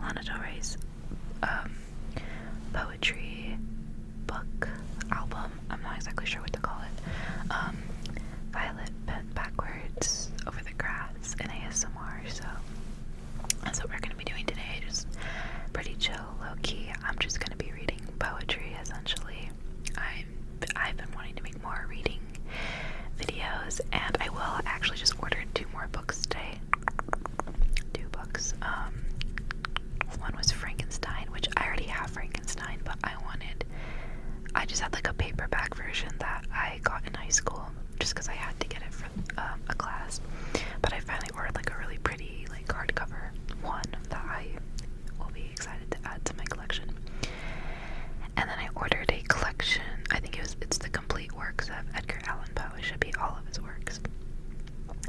Lana Del Rey's poetry book album. I'm not exactly sure what to call it. Violet bent backwards over the grass in ASMR. So that's what we're gonna be doing today. Just pretty chill, low key. I'm just gonna be reading poetry essentially. I've been wanting to make more reading videos, and I will actually just order 2 more books today. 2 books. One was Frankenstein, which I already have Frankenstein, but I just had like a paperback version that I got in high school just because I had to get it for a class. But I finally ordered like a really pretty like hardcover one that I will be excited to add to my collection. And then I ordered a collection. I think it's the complete works of Edgar Allan Poe. It should be all of his works.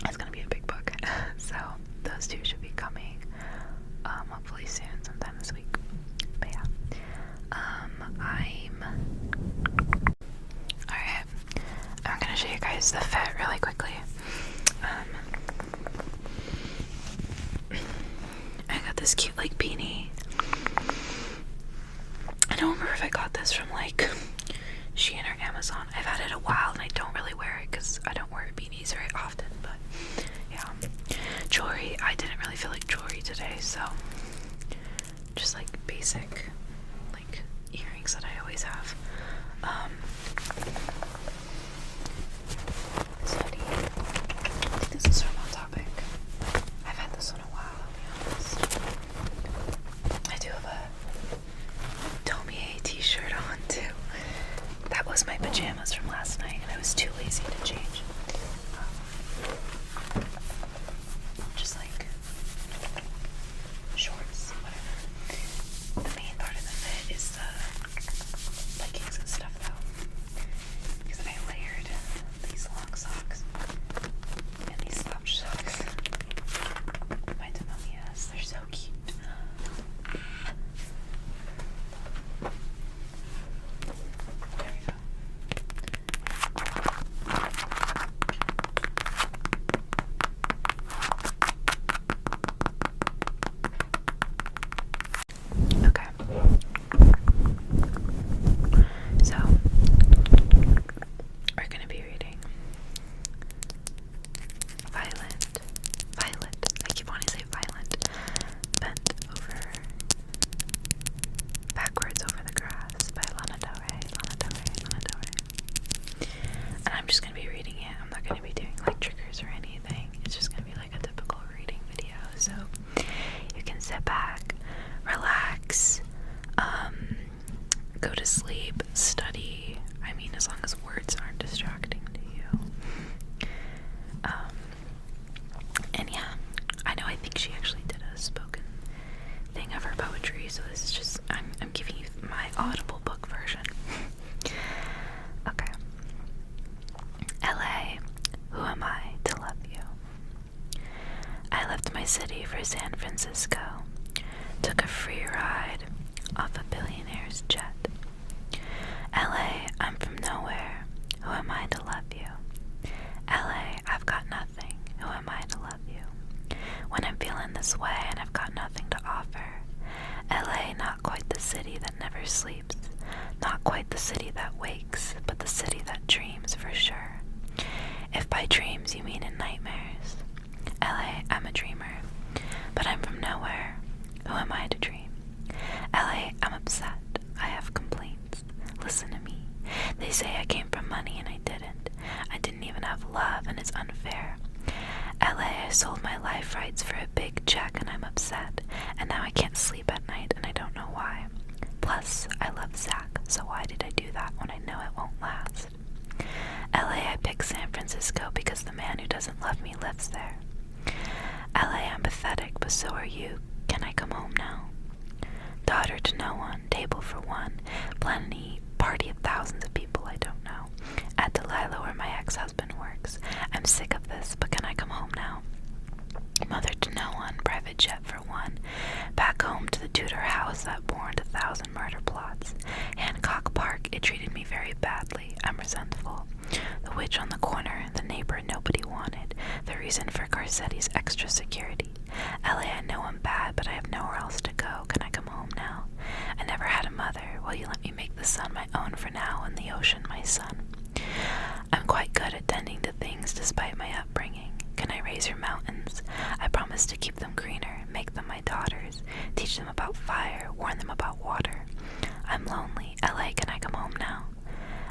It's gonna be a big book. So those 2 should be coming hopefully soon, sometime this week. But yeah. Alright. I'm gonna show you guys the fit really quickly. I got this cute like beanie. I don't remember if I got this from like Shein or Amazon. I've had it a while and I don't really wear it because I don't wear beanies very often, but yeah. Jewelry, I didn't really feel like jewelry today, so just like basic like earrings that I always have. This hoodie, I think this is from On Topic. I've had this one a while, I'll be honest. I do have a Tomie t-shirt on too. That was my pajamas from last night and I was too lazy to change. Just like shorts, whatever. The main part of the fit is the leggings and stuff though. Because I layered these long socks and these slouch socks. My Tomie, they're so cute. There we go. Okay. So, we're going to be reading Violent. I keep wanting to say violent. Bent over, backwards over the grass by Lana Del Rey. And I'm just going to be reading it. I'm not going to be doing like triggers or anything. It's just going to be like a typical reading video. So, you can sit back, relax, go to sleep, study. I mean, as long as words aren't distracting to you. And yeah, I think she actually did a spoken thing of her poetry, so this is just, I'm giving you my audible book version. Okay. LA, who am I to love you? I left my city for San Francisco, took a free ride off a billionaire's jet. LA, I'm from nowhere, who am I to love you? LA, I've got nothing, who am I to love you? When I'm feeling this way and I've got nothing to offer. LA, not quite the city that never sleeps, not quite the city that wakes, but the city that dreams for sure. If by dreams you mean in nightmares. LA, I'm a dreamer, but I'm from nowhere, who am I to dream? LA, I'm upset, I have complaints, listen to me. They say I came from money and I didn't. I didn't even have love and it's unfair. LA, I sold my life rights for a big check and I'm upset. And now I can't sleep at night and I don't know why. Plus, I love Zach, so why did I do that when I know it won't last? LA, I picked San Francisco because the man who doesn't love me lives there. LA, I'm pathetic, but so are you. Can I come home now? Daughter to no one, table for one, plenty, party of thousands of people I don't know. At Delilah where my ex-husband works. I'm sick of this, but can I come home now? Mother to no one, private jet for one. Back home to the Tudor house that bore 1,000 murder plots. Hancock Park, it treated me very badly. I'm resentful. The witch on the corner, the neighbor nobody wanted. The reason for Garcetti's extra security. LA, I know I'm bad, but I have nowhere else to go. had a mother, will you let me make the sun my own for now and the ocean my son? I'm quite good at tending to things despite my upbringing. Can I raise your mountains? I promise to keep them greener, make them my daughters, teach them about fire, warn them about water. I'm lonely. LA, can I come home now?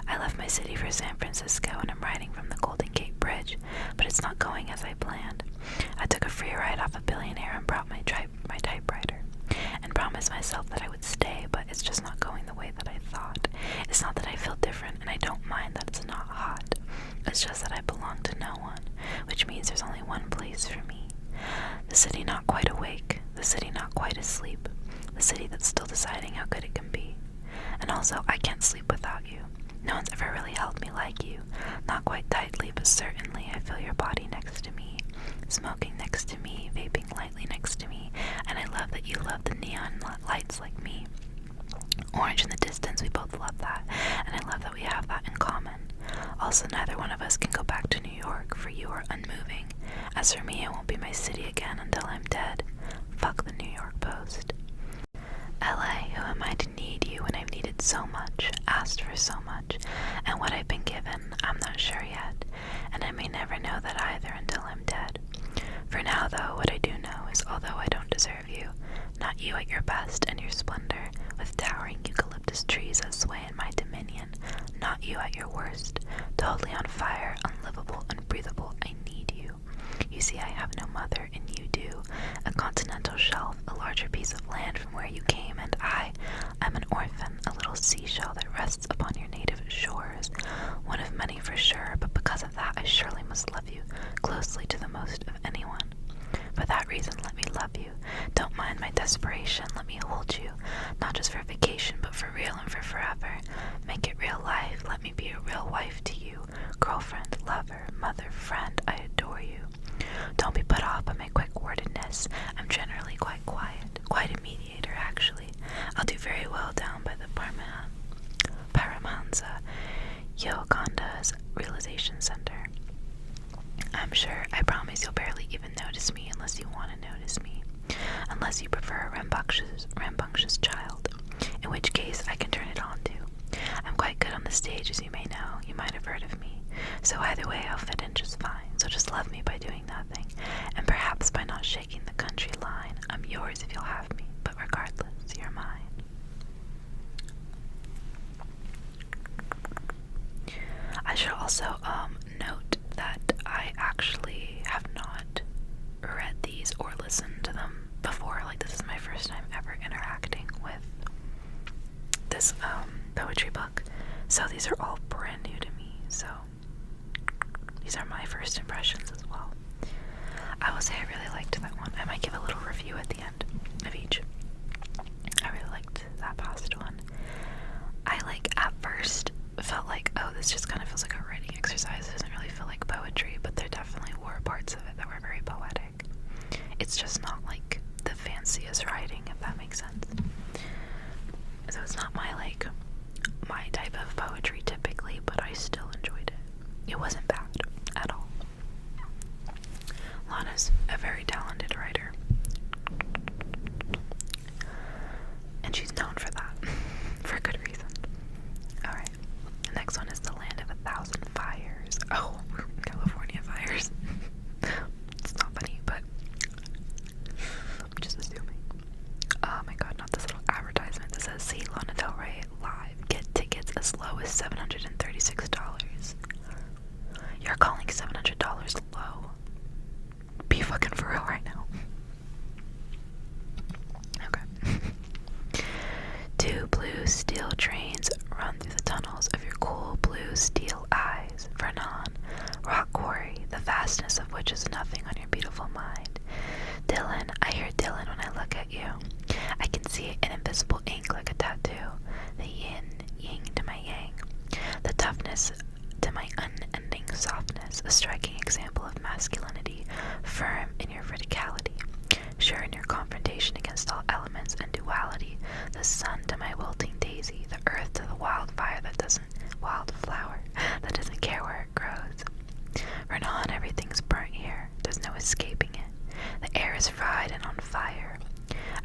I left my city for San Francisco and I'm riding from the Golden Gate Bridge, but it's not going as I planned. I took a free ride off a billionaire and brought my typewriter and promised myself that I would stay, but it's just not going the way that I thought. It's not that I feel different and I don't mind that it's not hot. It's just that I belong to no one, which means there's only one place for me. The city not quite awake, the city not quite asleep, the city that's still deciding how good it can be. And also, I can't sleep without you. No one's ever really held me like you. Not quite tightly, but certainly I feel your body next to me, smoking next to me, vaping lightly next to me, and I love that you love the neon lights like me. Orange in the distance, we both love that, and I love that we have that in common. Also, neither one of us can go back to New York, for you are unmoving. As for me, it won't be my city again until I'm dead. Fuck the New York Post. LA, who am I to need you when I've needed so much, asked for so much, and what I've been given, I'm not sure yet, and I may never know that either until I'm dead. For now, though, what I do know is although I don't deserve you, not you at your best and your splendor, with towering eucalyptus trees that sway in my dominion, not you at your worst, totally on fire, unlivable, unbreathable, I need you. You see, I have no mother, and you do. A continental shelf, a larger piece of land from where you came, and I'm an orphan, a little seashell that rests upon your native shores. One of many for sure, but because of that, I surely must love you closely to the most of anyone. For that reason, let me love you. Don't mind my desperation, let me hold you, not just for vacation, but for real and for forever. Make it real life, let me be a real wife to you, girlfriend, lover, mother, friend, I adore you. Don't be put off by my quick-wordedness. I'm generally quite quiet, quite a mediator, actually. I'll do very well down by the Paramahansa Yoganda's Realization Center. I'm sure, I promise you'll barely even notice me unless you want to notice me. Unless you prefer a rambunctious child, in which case I can turn it on too. I'm quite good on the stage, as you may know. You might have heard of me. So either way, I'll fit in just fine. So just love me by doing nothing, and perhaps by not shaking the country line. I'm yours if you'll have me, but regardless, you're mine. I should also note that I actually have not read these or listened to them before. Like, this is my first time ever interacting with this poetry book, so these are all brand new to me. So these are my first impressions as well. I will say I really liked that one. I might give a little review at the end of each. I really liked that past one. I at first felt like, oh, this just kind of feels like a writing exercise. It doesn't really feel like poetry, but there definitely were parts of it that were very poetic. It's just not like the fanciest writing, if that makes sense. So it's not my type of poetry typically, but I still enjoyed it. It wasn't bad at all. Lana's a very talented writer, and she's known for that, for good reason. Alright, the next one is The Land of 1,000 Fires. Oh, California fires. It's not funny, but I'm just assuming. Oh my god, not this little advertisement that says, see Lana Del Rey live. Get tickets as low as $736. You're calling $700 low? Be fucking for real right now. Okay. Two blue steel trains run through the tunnels of your cool blue steel eyes. Vernon, rock quarry, the vastness of which is nothing on your beautiful mind. Dylan, I hear Dylan when I look at you. I can see it in invisible ink like a tattoo. The yin, yang to my yang. The toughness to my unending softness. A striking example of masculinity, firm in your verticality, sure in your confrontation against all elements and duality. The sun to my wilting daisy. The earth to the wildflower that doesn't care where it grows. Renan, everything's burnt here. There's no escaping it. The air is fried and on fire.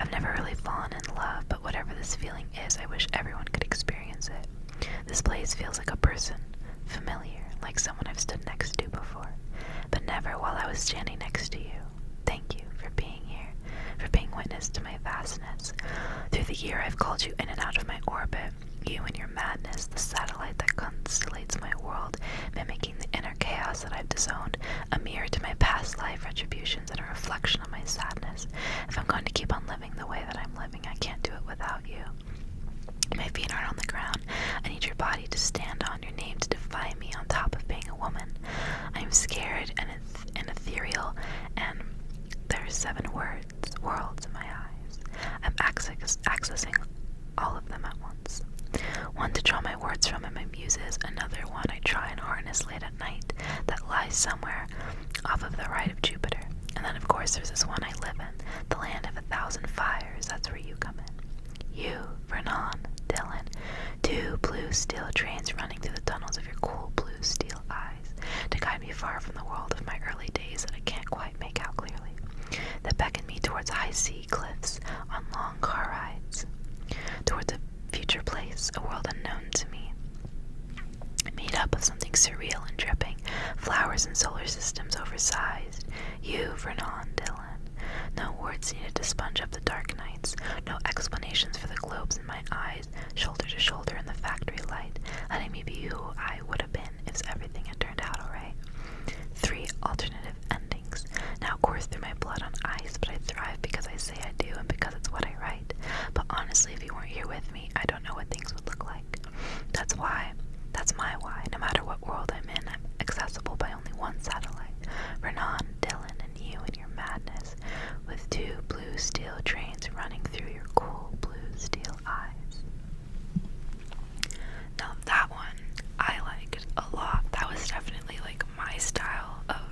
I've never really fallen in love, but whatever this feeling is, I wish everyone could experience it. This place feels like a person, familiar, like someone I've stood next to before, but never while I was standing next to you. Thank you for being here, for being witness to my vastness. Through the year, I've called you in and out of my orbit, you and your madness, the satellite that constellates my world, mimicking the inner chaos that I've disowned, a mirror to my past life retributions and a reflection of my sadness. If I'm going to keep on living the way that I'm living, I can't do it without you. My feet aren't on the ground. I need your body to stand on, your name to define me on top of being a woman. I'm scared and ethereal, and there are 7 worlds in my eyes. I'm accessing all of them at once. One to draw my words from in my muses, another one I try and harness late at night that lies somewhere off of the right of Jupiter. And then of course there's this one I live in, the land of 1,000 fires. That's where you come in. You, Vernon, Dylan, 2 blue steel trains running through the tunnels of your cool blue steel eyes to guide me far from the world of my early days that I can't quite make out clearly, that beckon me towards high sea cliffs on long car rides, towards a future place, a world unknown to me, made up of something surreal and dripping, flowers and solar systems oversized. You, Vernon, Dylan. No words needed to sponge up the dark nights, no explanations for the globes in my eyes, shoulder to shoulder in the factory light, letting me be who I would have been if everything had turned out alright. 3 alternative endings now course through my blood on ice, but I thrive because I say I do and because it's what I write. But honestly, if you weren't here with me, I don't know what things would look like. That's my why. No matter what world I'm in, I'm accessible by only one satellite. Vernon, Dylan, and you and your madness, with 2 blue steel trains running through your cool blue steel eyes. Now that one I liked a lot. That was definitely like my style of,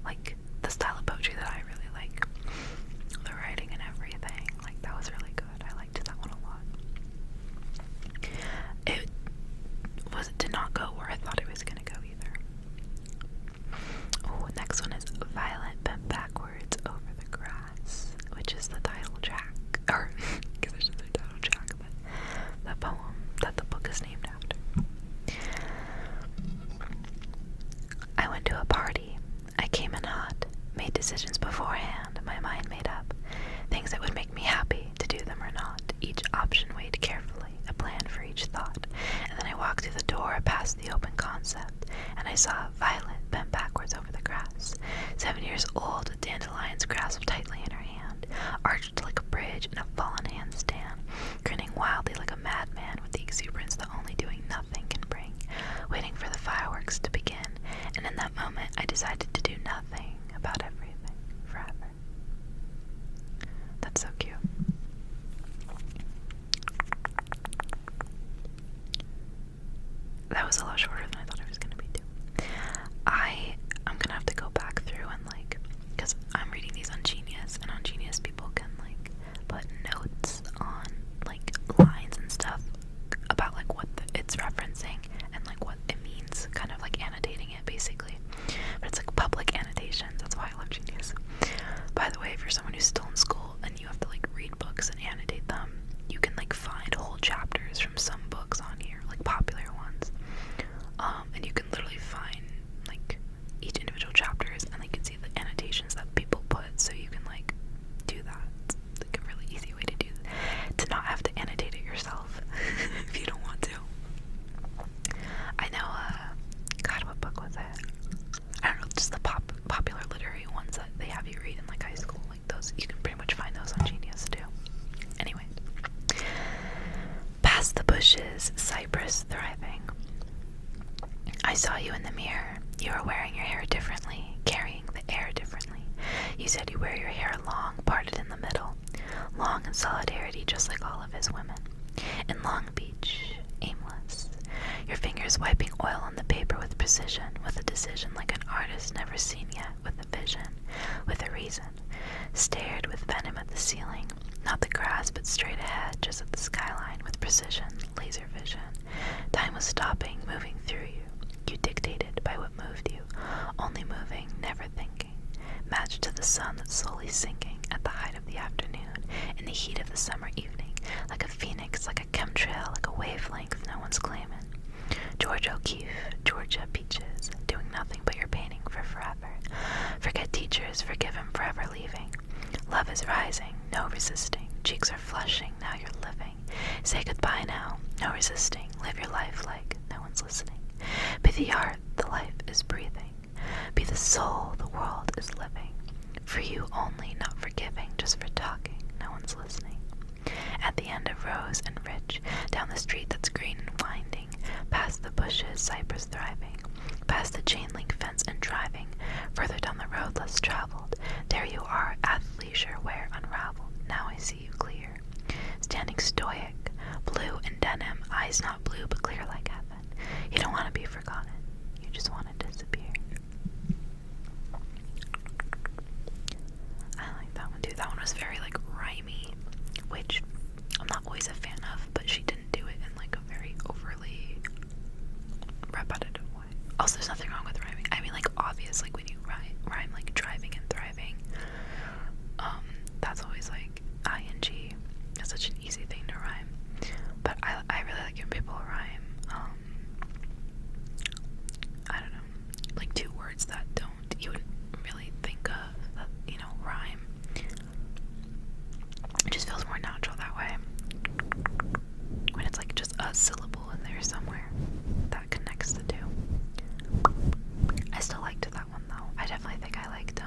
like, the style of poetry that I really like. The writing and everything, like, that was really good. I liked that one a lot. It did not go where I thought it was gonna go either. Oh, next one is Violet Bent Backwards Over the Grass, which is the title track, or I guess I should say title track, but the poem that the book is named after. I went to a party. I came in hot, made decisions beforehand, my mind made up, things that would make me happy, to do them or not, each option weighed carefully, a plan for each thought, and then I walked through the door past the open concept, and I saw Violet bent backwards over the grass, 7 years old, with dandelions grasped tightly in her hand, arched like a bridge in a fallen handstand, grinning wildly like a madman with the exuberance that only doing nothing can bring, waiting for the fireworks to begin, and in that moment I decided to do nothing about everything, forever. That's so cute. That was a lot shorter than I thought it was going to be too. I'm going to have to go back through and, like, because I'm reading these on Genius, and on Genius people can, like, put notes on, like, lines and stuff about, like, what it's referencing and, like, what it means, kind of, like, annotating it, basically. But it's, like, public annotations. That's why I love Genius. By the way, if you're someone who's still in school and you have to, like, read books and annotate them, you can, like, find whole chapters from some books on here, like, popular ones. And you can literally find, like, each individual chapters, and you can see the annotations that people put, so you can, like, do that. It's, like, a really easy way to not have to annotate it yourself if you don't want to. I know, God, what book was it? I don't know, just the popular literary ones that they have you read in, like, high school, like, those, you can pretty much find those on Genius, too. Anyway. Past the bushes, cypress thriving. I saw you in the mirror. You were wearing your hair differently, carrying the air differently. You said you wear your hair long, parted in the middle, long in solidarity, just like all of his women. In Long Beach, aimless. Your fingers wiping oil on the paper with precision, with a decision like an artist never seen yet, with a vision, with a reason. Stared with venom at the ceiling, not the grass, but straight ahead, just at the skyline, with precision, laser vision. Time was stopping, moving through you. You dictated by what moved you, only moving, never thinking, matched to the sun that's slowly sinking at the height of the afternoon, in the heat of the summer evening, like a phoenix, like a chemtrail, like a wavelength no one's claiming. Georgia O'Keeffe, Georgia Peaches, doing nothing but your painting for forever. Forget teachers, forgive him forever leaving. Love is rising, no resisting. Cheeks are flushing, now you're living. Say goodbye now, no resisting. Live your life like no one's listening. Be the art, the life is breathing. Be the soul, the world is living. For you only, not forgiving, just for talking, no one's listening. At the end of Rose and Rich, down the street that's green and winding, past the bushes, cypress thriving, past the chain link fence and driving, further down the road less traveled, there you are, athleisure wear unraveled, now I see you clear. Standing stoic, blue in denim, eyes not blue but clear like heaven. You don't want to be forgotten, you just want to disappear. I like that one too. That one was very like rhymey, which I'm not always a fan of, but she didn't do it in like a very overly repetitive way. Also, there's nothing wrong with rhyming. I mean, like, obvious, like when you rhyme like driving and thriving, that's always like ing. It's such an easy thing to rhyme. But I really like when people rhyme, I don't know, like two words that you wouldn't really think of, that, rhyme. It just feels more natural that way. When it's like just a syllable in there somewhere that connects the two. I still liked that one though. I definitely think I liked,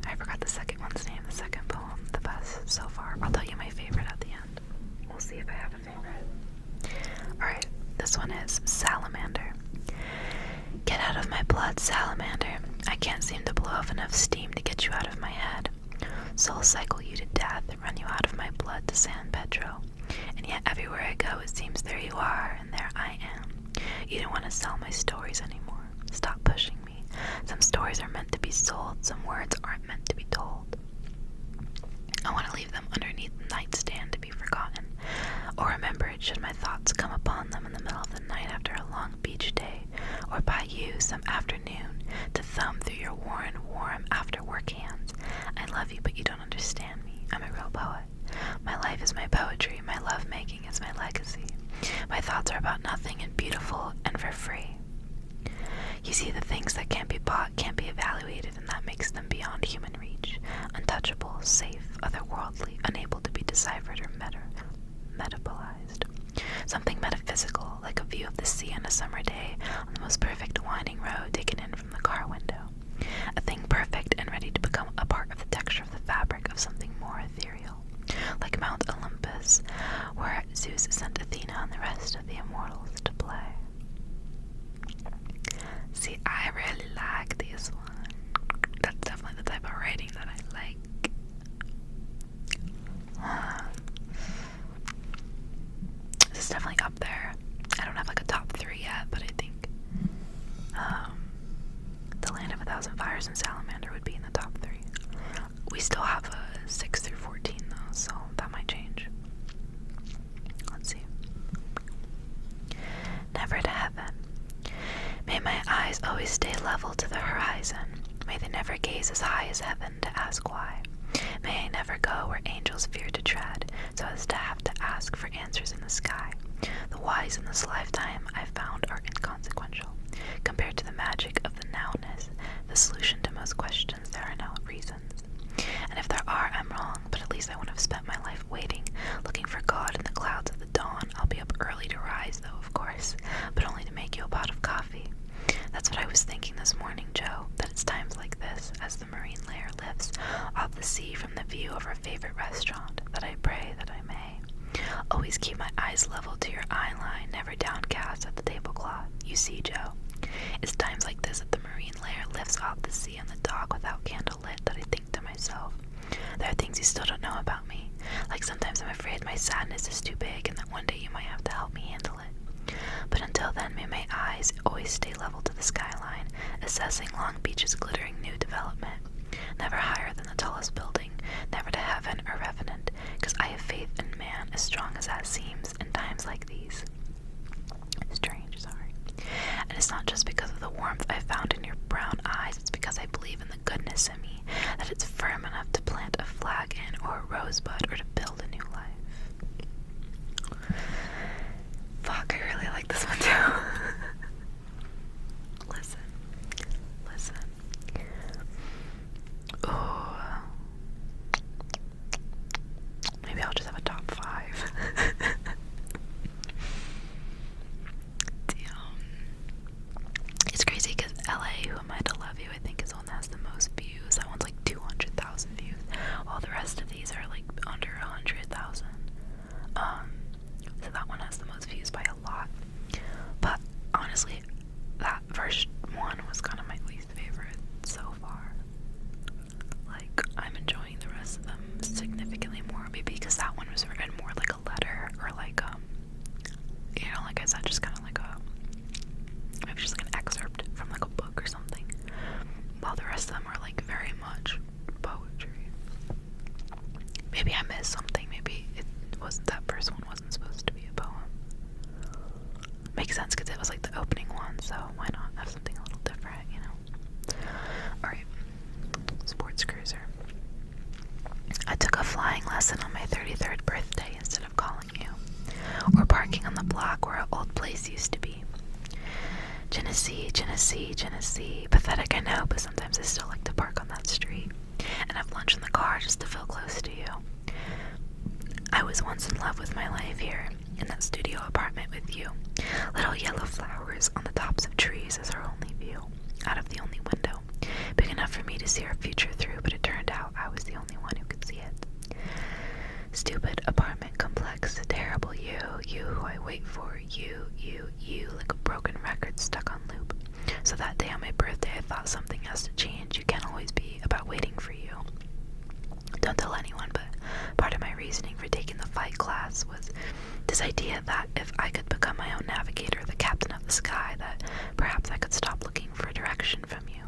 I forgot the second one's name, the second poem, the best so far. I'll tell you my favorite at the end. We'll see if I have a favorite. Alright, this one is Salamander. Get out of my blood, Salamander. I can't seem to blow off enough steam to get you out of my head. Soul cycle you to death, run you out of my blood to San Petro. And yet everywhere I go it seems there you are, and there I am. You don't want to sell my stories anymore. Stop pushing me. Some stories are meant to be sold, some words aren't meant to be told. I want to leave them underneath the nightstand to be forgotten, or remembered should my thoughts come upon them in the middle of the night after a long beach day, or by you some afternoon to thumb through your worn, warm after-work hands. I love you, but you don't understand me. I'm a real poet. My life is my poetry, my love-making is my legacy. My thoughts are about nothing and beautiful and for free. You see, the things that can't be bought can't be evaluated, and that makes them beyond human reach. Untouchable, safe, otherworldly, unable to be deciphered or metabolized. Something metaphysical, like a view of the sea on a summer day on the most perfect winding road taken in from the car window. A thing perfect and ready to become a part of the texture of the fabric of something more ethereal. Like Mount Olympus, where Zeus sent Athena and the rest of the immortals to play. See, I really like this one. That's definitely the type of writing that I like. This is definitely up there. I don't have like a top 3 yet, but I think The Land of 1,000 Fires and Salamander would be in the top 3. We still have a 6 through 14 though, so that might change. Let's see. Never to heaven. May my eyes always stay level to the horizon. May they never gaze as high as heaven to ask why. May I never go where angels fear to tread, so as to have to ask for answers in the sky. The whys in this lifetime I've found are inconsequential, compared to the magic of the nowness, the solution to most questions there are no reasons. And if there are, I'm wrong, but at least I won't have spent my life waiting, looking for God in the clouds of the dawn. I'll be up early to rise, though, of course, but only to make you a pot of coffee. That's what I was thinking this morning, Joe, that it's times like this, as the marine layer lifts off the sea from the view of our favorite restaurant, that I pray that I may always keep my eyes level to your eye line, never downcast at the tablecloth. You see, Joe, it's times like this that the marine layer lifts off the sea on the dock without candle lit that I think to myself, there are things you still don't know about me. Like sometimes I'm afraid my sadness is too big and that one day you might have to help me handle it. But until then, may my eyes always stay level to the skyline, assessing Long Beach's glittering new development. Never higher than the tallest building, never to heaven or revenant, because I have faith in man as strong as that seems in times like these. Strange, sorry. And it's not just because of the warmth I found in your brown eyes, it's because I believe in the goodness in me, that it's firm enough to plant a or a rosebud or to build a new life. Fuck, I really like this one too. Listen. Ooh. Maybe I'll just have a top 5. Damn. It's crazy because LA, Who Am I to Love You, I think is the one that has the most views. That one's like 200,000 views. All the rest of these are like under 100,000. So that one has the most views by a lot. But honestly, that first one was kind of my least favorite so far. Like, I'm enjoying the rest of them significantly more, maybe because that one was written more like a letter, or like like I said, just kind of like maybe just like an excerpt from like a book or something, while the rest of them are like very much poetry. Maybe I missed something. Maybe it wasn't, that first one wasn't supposed to be a poem. Makes sense because it was like the opening one, so why not have something a little different, you know? Alright, sports cruiser. I took a flying lesson on my 33rd birthday instead of calling you, or parking on the block where our old place used to be. Genesee, pathetic I know, but sometimes I still like to park on that street and have lunch in the car just to feel close to you. I was once in love with my life here, in that studio apartment with you. Little yellow flowers on the tops of trees as our only view, out of the only window, big enough for me to see our future through, but it turned out I was the only one who could see it. Stupid apartment complex, terrible you who I wait for, you, like a broken record stuck on loop. So that day on my birthday I thought something has to change. You can't always be about waiting for you. Don't tell anyone, but part of my reasoning for taking the fight class was this idea that if I could become my own navigator, the captain of the sky, that perhaps I could stop looking for direction from you.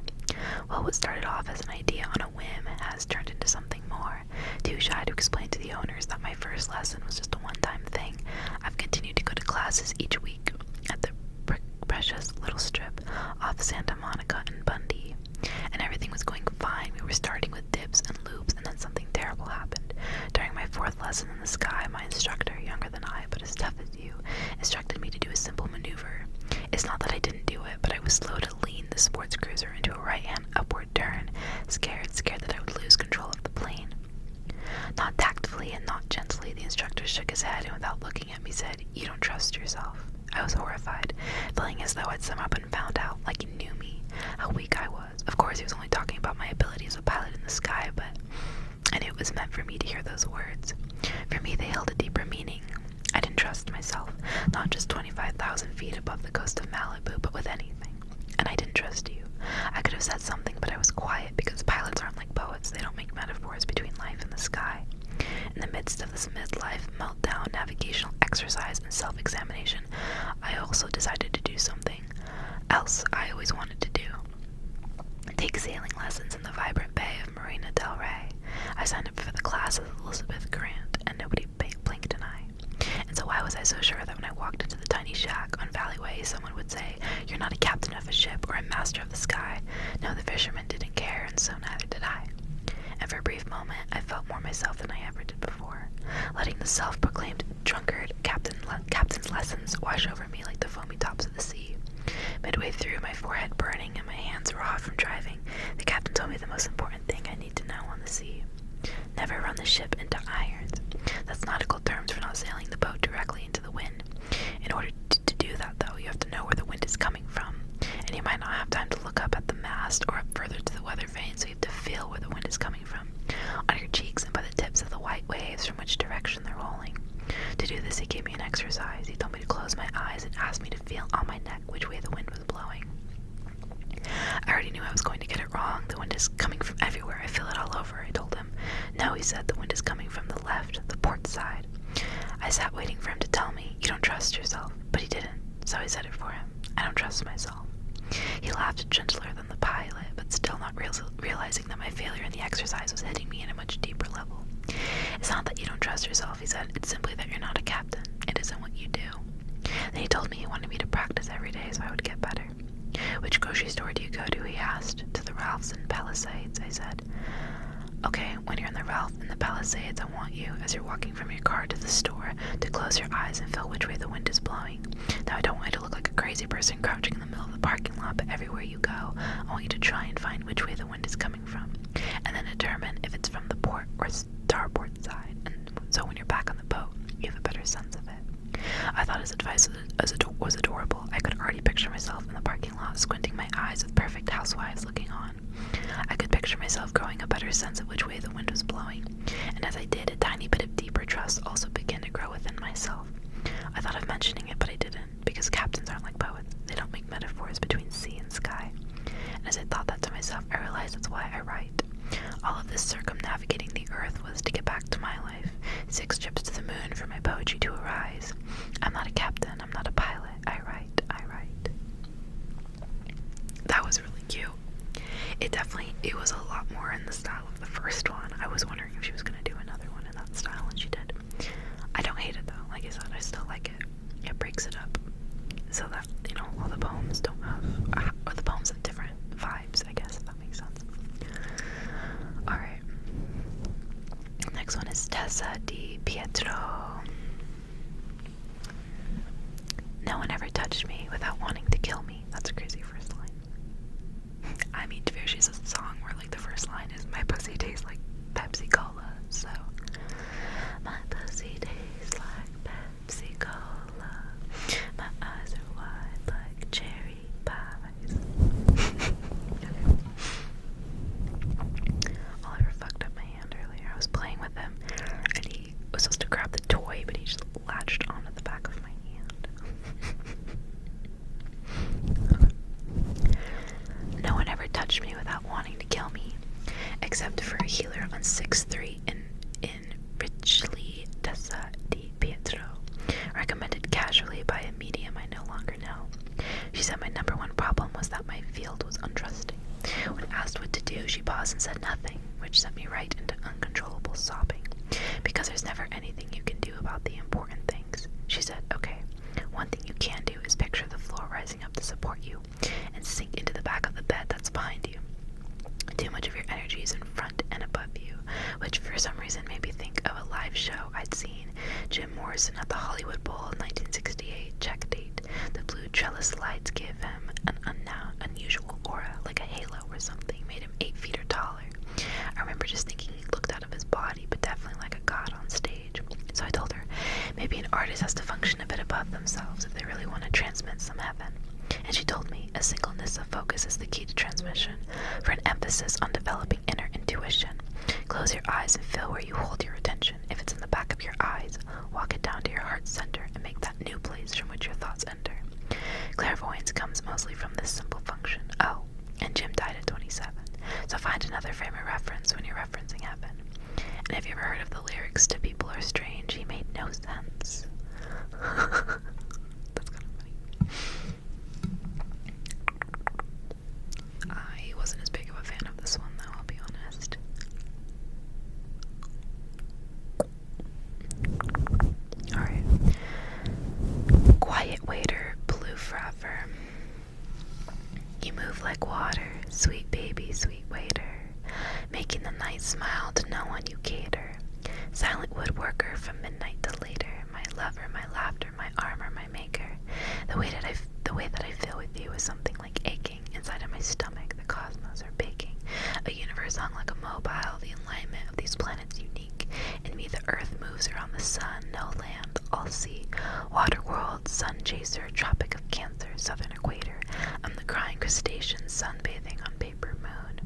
Well, what started off as an idea on a whim has turned into something more. Too shy to explain to the owners that my first lesson was just a one-time thing, I've continued to go to classes each week at the precious little strip off Santa Monica and Bundy. And everything was going fine. We were starting with dips and loops, and then something terrible happened. During my 4th lesson in the sky, my instructor, younger than I, but as tough as you, instructed me to do a simple maneuver. It's not that I didn't do it, but I was slow to lean the sports cruiser into a right-hand upward turn, scared that I would lose control of the plane. Not tactfully and not gently, the instructor shook his head and without looking at me said, "You don't trust yourself." I was horrified, feeling as though I'd somehow been found out, like he knew me, how weak I was. Of course, he was only talking about my ability as a pilot in the sky, but I knew it was meant for me to hear those words. For me, they held a deeper meaning. I didn't trust myself, not just 25,000 feet above the coast of Malibu, but with anything. And I didn't trust you. I could have said something, but I was quiet because pilots aren't like poets. They don't make metaphors between life and the sky. In the midst of this midlife meltdown, navigational exercise, and self-examination, I also decided to do something else I always wanted to do. Take sailing lessons in the vibrant bay of Marina del Rey. I signed up for the class with Elizabeth Grant, and nobody blinked an eye. And so why was I so sure that when I walked into the tiny shack on Valley Way, someone would say, "You're not a captain of a ship or a master of the sky"? No, the fishermen didn't care, and so neither did I. And for a brief moment, I felt more myself than I ever did before, letting the self-proclaimed drunkard captain's lessons wash over me like the foamy tops of the sea. Midway through, my forehead burning and my hands raw from driving, the captain told me the most important thing I need to know on the sea. Never run the ship into irons. That's nautical terms for not sailing the boat directly into the wind. In order to do that, though, you have to know where the wind is coming from, and you might not have time to look up at the mast or up further to the weather vane, so you have to feel where the wind is coming from, on your cheeks and by the tips of the white waves from which direction they're rolling. To do this, he gave me an exercise. He told me to close my eyes and asked me to feel on my neck which way the wind was blowing. I already knew I was going to get it wrong. The wind is coming from everywhere. I feel it all over, I told him. No, he said, the wind is coming from the left, the port side. I sat waiting for him to tell me, "You don't trust yourself." But he didn't, so I said it for him. I don't trust myself. He laughed gentler than the pilot, but still not realizing that my failure in the exercise was hitting me at a much deeper level. "It's not that you don't trust yourself," he said. "It's simply that you're not a captain. It isn't what you do." Then he told me he wanted me to practice every day so I would get better. "Which grocery store do you go to?" he asked. "To the Ralphs in Palisades," I said. Okay, when you're in the Ralph in the Palisades, I want you, as you're walking from your car to the store, to close your eyes and feel which way the wind is blowing. Now, I don't want you to look like a crazy person crouching in the middle of the parking lot, but everywhere you go, I want you to try and find which way the wind is coming from, and then determine if it's from the port or starboard side, and so when you're back on the boat, you have a better sense of it. I thought his advice was adorable. I could already picture myself in the parking lot, squinting my eyes with perfect housewives looking on. I could picture myself growing a better sense of which way the wind was blowing, and as I did, a tiny bit of deeper trust also began to grow within myself. I thought of mentioning it, but I didn't, because captains aren't like poets. They don't make metaphors between sea and sky. And as I thought that to myself, I realized that's why I write. All of this circumnavigating the earth was to get back to my life. 6 trips to the moon for my poetry to arise. I'm not a captain, I'm not a pilot. I write. That was really cute. It was a lot more in the style of the first one. I was wondering if she was going to do another one in that style, and she did. I don't hate it though. Like I said, I still like it. It breaks it up so that, all the poems don't have, or the poems have different vibes, I guess, if that makes sense. Alright. Next one is Tessa di Petro. No one ever touched me without wanting to kill me. That's a crazy first line. I mean, to be fair, she has a song where, like, the first line is, my pussy tastes like Pepsi Cola, so. My pussy tastes like Pepsi Cola. My eyes are wide like cherry pies. Oliver fucked up my hand earlier. I was playing with him, and he was supposed to grab the toy, but he just latched onto the back of my hand. No one ever touched me without wanting to kill me, except for a healer on 6'3" in Richley, Tessa di Petro, recommended casually by a medium I no longer know. She said my number one problem was that my field was untrusting. When asked what to do, she paused and said nothing, which sent me right into uncontrollable sobbing, because there's never anything you can do about the important things. She said, okay, one thing you can do is picture the floor rising up to support you and sink into the back of the bed that's behind you. Too much of your energy is in front and above you, which for some reason made me think of a live show I'd seen. Jim Morrison at the Hollywood Bowl in 1968, check date. The blue trellis lights gave him an unusual aura, like a halo or something, made him 8 feet or taller. I remember just thinking he looked out of his body, but definitely like a god on stage. So I told her, maybe an artist has to function a bit above themselves if they really want to transmit some heaven. And she told me a singleness of focus is the key to transmission, for an emphasis on developing inner intuition. Close your eyes and feel where you hold your attention. If it's in the back of your eyes, walk it down to your heart center and make that new place from which your thoughts enter. Clairvoyance comes mostly from this simple function. Oh, and Jim died at 27. So find another frame of reference when you're referencing heaven. And have you ever heard of the lyrics to People Are Strange? He made no sense. That's kind of funny. I wasn't as big of a fan of this one, though, I'll be honest. Alright. Quiet waiter, blue forever. You move like water, sweet baby, sweet waiter, making the night smile to no one you cater. Silent woodworker from midnight to later, my lover, my laughter, my armor, my maker. The way that I feel with you is something like aching inside of my stomach. The cosmos are baking. A universe hung like a mobile, the alignment of these planets unique. In me the earth moves around the sun, no land, all sea. Water world, sun chaser, tropic of Cancer, southern equator. I'm the crying crustacean, sunbathing on paper moon.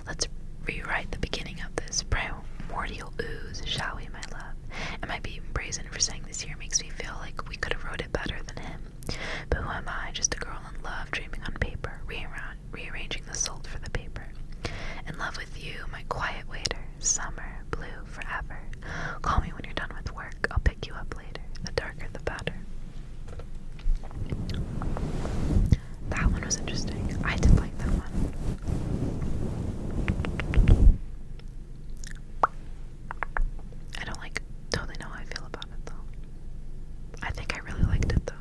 Let's rewrite the beginning of this primordial ooze, shall we, my love? Am I being brazen for saying this year makes me feel like we could have wrote it better than him? But who am I, just a girl in love, dreaming on paper, rearranging the salt for the paper. In love with you, my quiet waiter, summer, blue, forever. Call me when you're done with work, I'll pick you up later, the darker the better. That one was interesting. I did like that one. I don't totally know how I feel about it though. I think I really liked it though.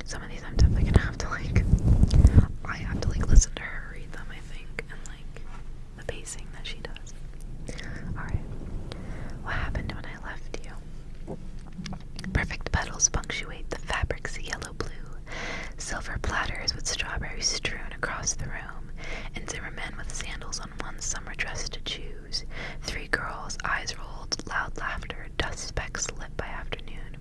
Some of these I'm definitely gonna have to I have to listen to her read them. There were men with sandals on one, summer dress to choose. 3 girls, eyes rolled, loud laughter, dust specks lit by afternoon.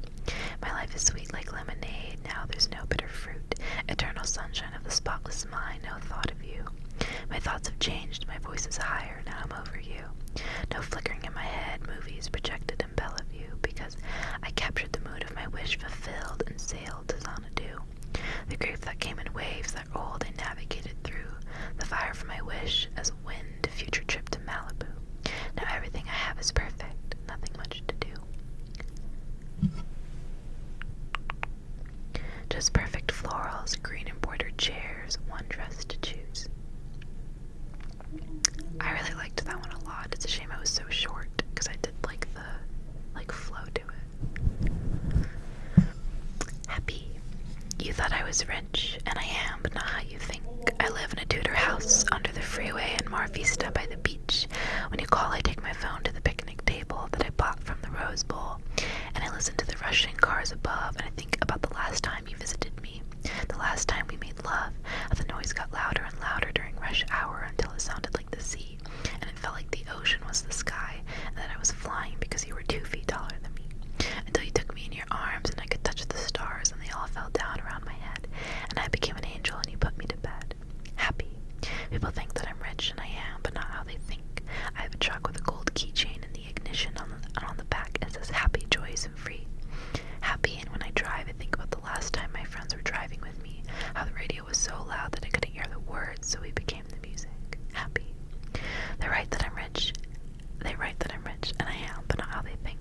My life is sweet like lemonade, now there's no bitter fruit. Eternal sunshine of the spotless mind, no thought of you. My thoughts have changed, my voice is higher, now I'm over you. No flickering in my head, movies projected in Bellevue, because I captured the mood of my wish fulfilled and sailed to Xanadu. The grief that came in waves that rolled, I navigated through. The fire for my wish as wind, future trip to Malibu. Now everything I have is perfect, nothing much to do. Just perfect florals, green embroidered chairs, one dress to choose. I really liked that one a lot. It's a shame it was so short, because I did like the flow to it. Happy. You thought I was rich, and I am, but not how you think. I live in a Tudor house under the freeway in Mar Vista by the beach. When you call, I take my phone to the picnic table that I bought from the Rose Bowl, and I listen to the rushing cars above, and I think about the last time you visited me, the last time we made love, how the noise got louder and louder during rush hour until it sounded like the sea, and it felt like the ocean was the sky, and that I was flying because you were 2 feet taller than me, until you took me in your arms and I could touch the stars and they all fell down around my head, and I became an angel and you put me to bed. Happy. People think that I'm rich, and I am, but not how they think. I have a truck with a gold keychain in the ignition, and on the back it says happy, joyous, and free. Happy, and when I drive, I think about the last time my friends were driving with me, how the radio was so loud that I couldn't hear the words, so we became the music. Happy. They write that I'm rich, and I am, but not how they think.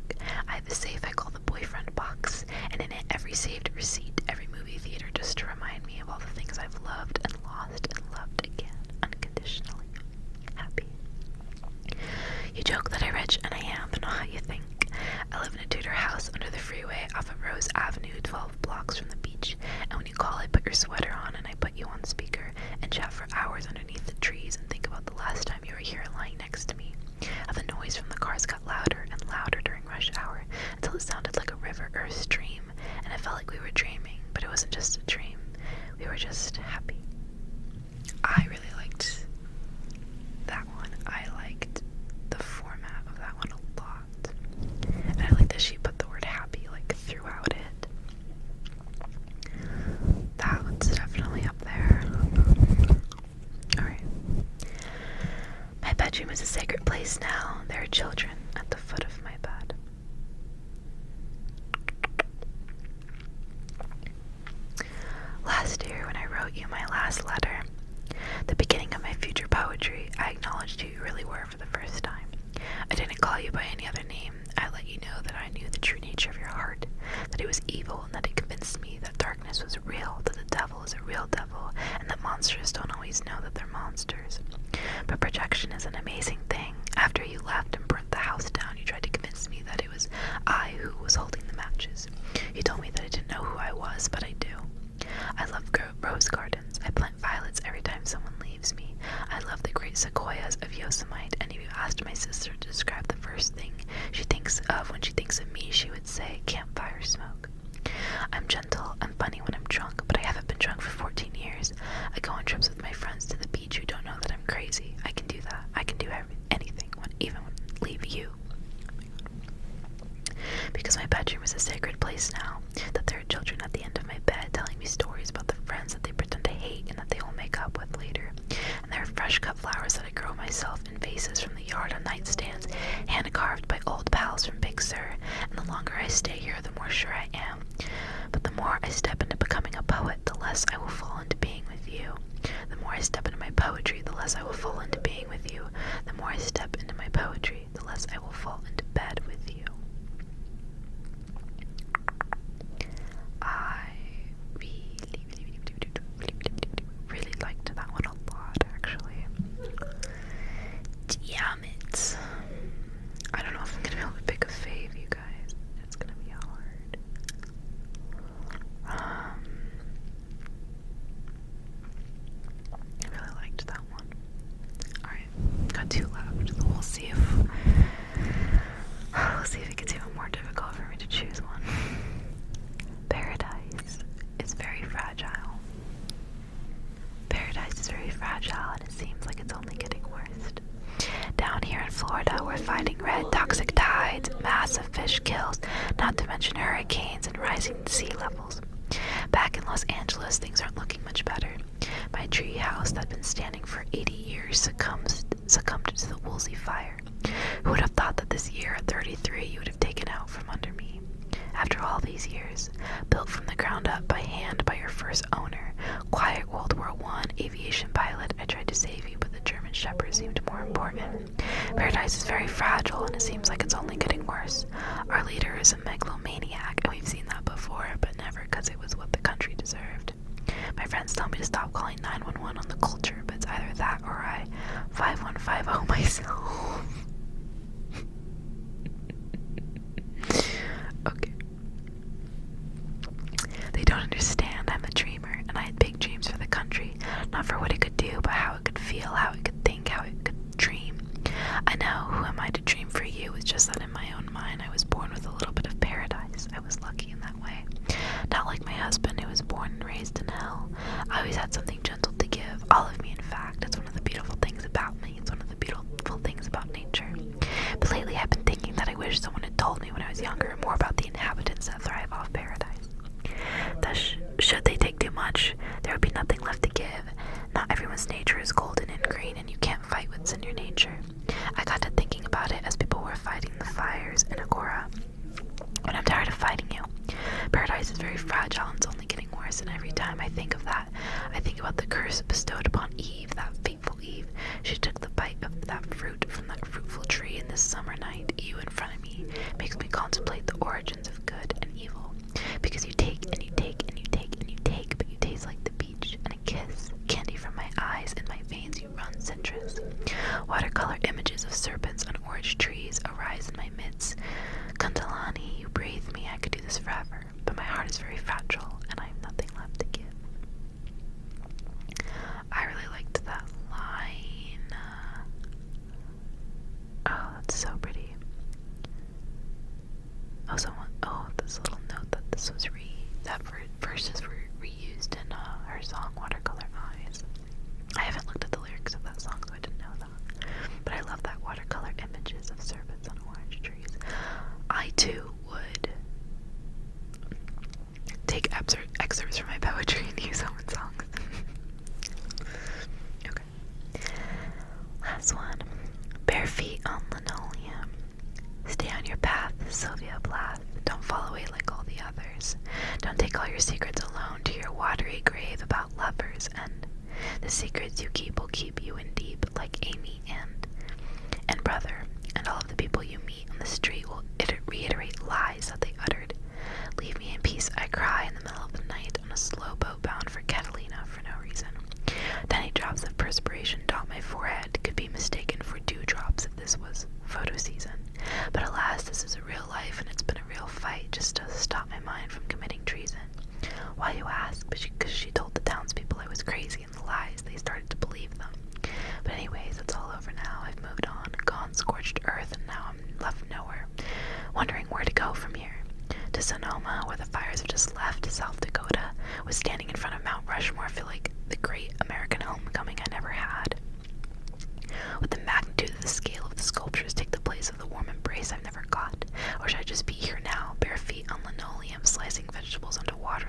I have a safe I call the boyfriend box, and in it every saved receipt, every movie theater, just to remind me of all the things I've loved and lost and loved again, unconditionally. Happy. You joke that I'm rich, and I am, but not how you think. I live in a Tudor house under the freeway off of Rose Avenue, 12 blocks from the beach, and when you call, I put your sweater on and I put you on speaker and chat for hours underneath the trees and think about the last time you were here lying next to me. How the noise from the cars got louder and louder during rush hour until it sounded like a river or a stream, and it felt like we were dreaming, but it wasn't just a dream. We were just happy. I really liked that one. I liked the format of that one a lot. And I like that she put the word happy throughout it. That one's definitely up there. Alright. My bedroom is a sacred place now. There are children at the foot of my bed. Last year, when I wrote you my last letter, the beginning of my future poetry, I acknowledged who you really were for the first time. I didn't call you by any other name. I let you know that I knew the true nature of your heart, that it was evil, and that it convinced me that darkness was real, that the devil is a real devil, and that monsters don't always know that they're monsters. But projection is an amazing thing. After you left and burnt the house down, you tried to convince me that it was I who was holding the matches. You told me that I didn't know who I was, but I do. I love rose gardens. I plant violets every time someone leaves me. I love the great sequoias of Yosemite, and if you asked my sister to describe the first thing she thinks of when she thinks of me, she would say campfire smoke. I'm gentle and funny when I'm drunk, but I haven't been drunk for 14 years. I go on trips with my friends to the beach who don't know that I'm crazy. I can do that. I can do anything, even leave you. Because my bedroom is a sacred place now, that there are children at the end of my bed telling me stories about the friends that they pretend to hate and that they will make up with later. And there are fresh cut flowers that I grow myself in vases from the yard on nightstands, hand carved by old pals from Big Sur. And the longer I stay here, the more sure I am. But the more I step into becoming a poet, the less I will fall into being with you. The more I step into my poetry, the less I will fall into being with you. The more I step into my poetry, the less I will fall into bed with you. I really liked that one a lot, actually. Damn it. I don't know if I'm gonna be able to pick a fave, you guys. It's gonna be hard. I really liked that one. Alright, got 2 left, so we'll see if it gets even more difficult for me to choose one. Paradise is very fragile. Paradise is very fragile, and it seems like it's Florida, we're fighting red toxic tides, massive fish kills, not to mention hurricanes and rising sea levels. Back in Los Angeles, things aren't looking much better. My tree house that had been standing for 80 years succumbed to the Woolsey fire. Who would have thought that this year at 33 you would have taken out from under me? After all these years, built from the ground up by hand by your first owner, quiet World War I aviation pilot, I tried to save you, but the German Shepherd seemed more important. Paradise is very fragile, and it seems like it's only getting worse. Our leader is a megalomaniac, and we've seen that before, but never because it was what the country deserved. My friends tell me to stop calling 911 on the culture, but it's either that or I 5150 myself. Okay. They don't understand I'm a dreamer, and I had big dreams for the country, not for what it could do, but how it could feel, how it could think, how it could dream. I know, who am I to dream for you? It's just that in my own mind I was born with a little bit of paradise. I was lucky in that way. Not like my husband, who was born and raised in hell. I always had something gentle to give, all of me in fact. It's one of the beautiful things about me. It's one of the beautiful things about nature. But lately I've been thinking that I wish someone had told me when I was younger more about the inhabitants that thrive off paradise. That should they take too much, there would be nothing left to give. Not everyone's nature is golden and green, and you can't fight what's in your nature. I got to thinking about it as people were fighting the fires in Agora. But I'm tired of fighting you. Paradise is very fragile and it's only getting worse, and every time I think of that, I think about the curse bestowed upon Eve, that fateful Eve. She took the bite of that fruit from that fruitful tree, and this summer night, you in front of me, makes me contemplate the origins of good and evil. Because you take and you take and you take and you take, but you taste like the beach and a kiss. Candy from my eyes, in my veins you run citrus. Watercolor images of serpents on orange trees arise in my midst. Kuntalani, you breathe me, I could do this forever, but my heart is very fragile, and I have nothing left to give. I really liked that line. Oh, that's so pretty. This little note that this was verses were reused in her song Watercolor Eyes. I haven't looked at the lyrics of that song, so I didn't know that. But I love that watercolor images of serpents on orange trees. I too would take excerpts from my poetry and use them in songs. Okay. Last one. Bare feet on linoleum. Stay on your path, Sylvia Plath. Don't fall away like all the others. Don't take all your secrets alone to your watery grave about lovers, and the secrets you keep will keep you in deep, like Amy and brother, and all of the people you meet on the street will reiterate lies that they uttered. Leave me in peace, I cry in the middle of the night on a slow boat bound for Catalina for no reason. Tiny drops of perspiration dot my forehead, could be mistaken for dewdrops if this was photo season. But alas, this is a real life, and it's been a real fight just to stop my mind from committing treason. Why, you ask? Because she told the townspeople I was crazy, and the lies, they started to believe them. But anyways, it's all over now. I've moved on, gone scorched earth, and now I'm left nowhere, wondering where to go from here. To Sonoma, where the fires have just left, to South Dakota, was standing in front of Mount Rushmore. I feel like the great American homecoming I never had. Would the magnitude of the scale of the sculptures take the place of the warm embrace I've never got? Or should I just be here now, bare feet on linoleum, slicing vegetables under water